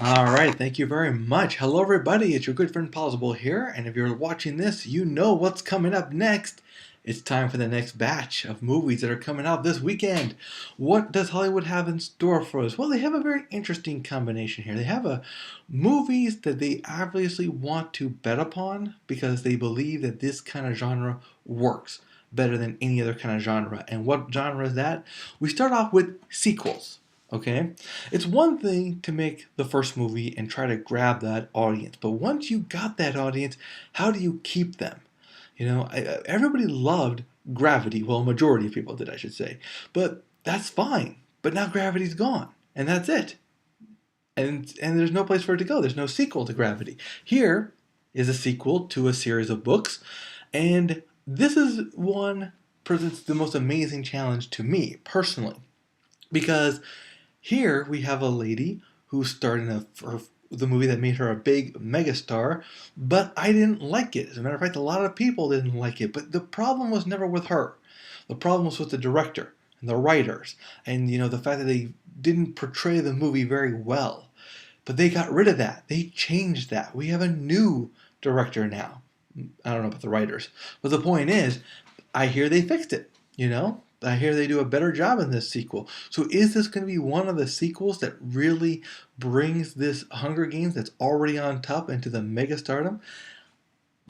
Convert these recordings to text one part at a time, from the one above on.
All right, thank you very much. Hello, everybody. It's your good friend Pozzible here, and if you're watching this, you know what's coming up next. It's time for the next batch of movies that are coming out this weekend. What does Hollywood have in store for us? Well, they have a very interesting combination here. They have movies that they obviously want to bet upon because they believe that this kind of genre works better than any other kind of genre. And what genre is that? We start off with sequels. Okay? It's one thing to make the first movie and try to grab that audience, but once you got that audience, how do you keep them? Everybody loved Gravity. Well, a majority of people did, I should say. But that's fine. But now Gravity's gone, and that's it. And there's no place for it to go. There's no sequel to Gravity. Here is a sequel to a series of books, and this is one presents the most amazing challenge to me personally, because here we have a lady who's starting the movie that made her a big megastar, but I didn't like it. As a matter of fact, a lot of people didn't like it, but the problem was never with her. The problem was with the director and the writers, and the fact that they didn't portray the movie very well. But they got rid of that. They changed that. We have a new director now. I don't know about the writers, but the point is, I hear they fixed it. I hear they do a better job in this sequel. So is this going to be one of the sequels that really brings this Hunger Games that's already on top into the mega stardom?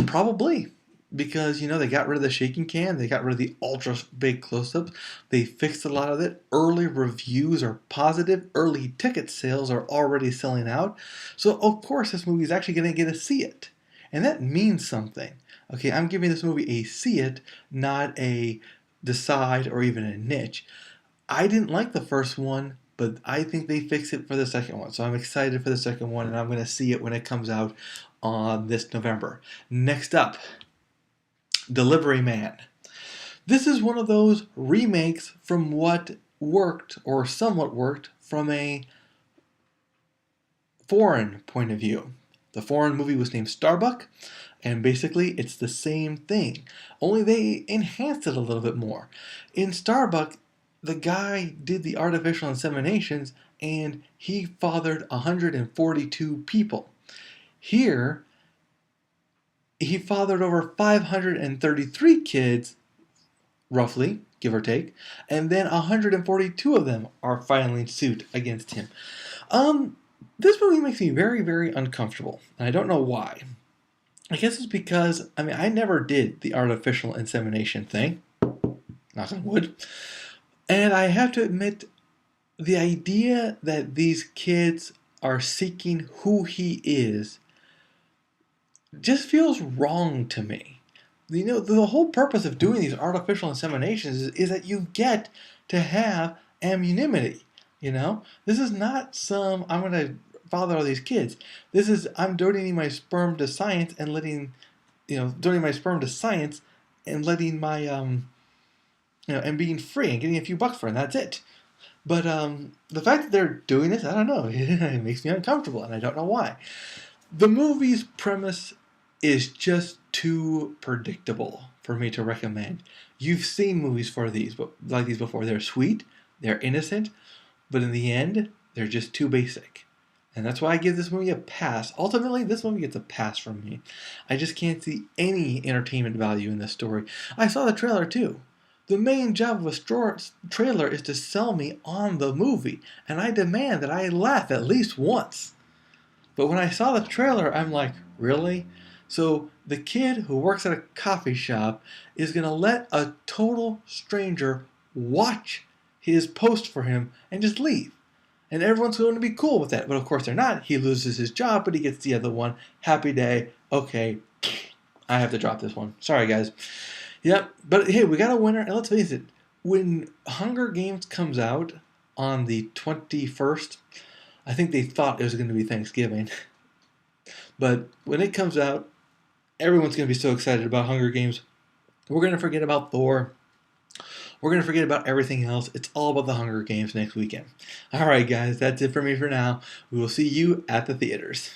Probably. Because, they got rid of the shaking cam. They got rid of the ultra big close-ups. They fixed a lot of it. Early reviews are positive. Early ticket sales are already selling out. So, of course, this movie is actually going to get a see it. And that means something. Okay, I'm giving this movie a see it, not a decide or even a niche. I didn't like the first one, but I think they fixed it for the second one. So I'm excited for the second one, and I'm going to see it when it comes out on this November. Next up, Delivery Man. This is one of those remakes from what worked, or somewhat worked, from a foreign point of view. The foreign movie was named Starbuck, and basically it's the same thing, only they enhanced it a little bit more. In Starbuck, the guy did the artificial inseminations and he fathered 142 people. Here, he fathered over 533 kids, roughly, give or take, and then 142 of them are filing suit against him. This movie makes me very, very uncomfortable, and I don't know why. I guess it's because, I never did the artificial insemination thing, knock on wood, and I have to admit, the idea that these kids are seeking who he is just feels wrong to me. The whole purpose of doing these artificial inseminations is that you get to have anonymity. This is not I'm going to father all these kids. This is, I'm donating my sperm to science and letting, donating my sperm to science and letting my, and being free and getting a few bucks for it, and that's it. But the fact that they're doing this, I don't know, it makes me uncomfortable, and I don't know why. The movie's premise is just too predictable for me to recommend. You've seen movies like these before. They're sweet, they're innocent, but in the end, they're just too basic. And that's why I give this movie a pass. Ultimately, this movie gets a pass from me. I just can't see any entertainment value in this story. I saw the trailer too. The main job of a trailer is to sell me on the movie, and I demand that I laugh at least once. But when I saw the trailer, I'm like, really? So the kid who works at a coffee shop is going to let a total stranger watch his post for him and just leave. And everyone's going to be cool with that. But of course they're not. He loses his job, but he gets the other one. Happy day. Okay, I have to drop this one. Sorry, guys. Yep, but hey, we got a winner. And let's face it, when Hunger Games comes out on the 21st, I think they thought it was going to be Thanksgiving. But when it comes out, everyone's going to be so excited about Hunger Games. We're going to forget about Thor. We're going to forget about everything else. It's all about the Hunger Games next weekend. All right, guys, that's it for me for now. We will see you at the theaters.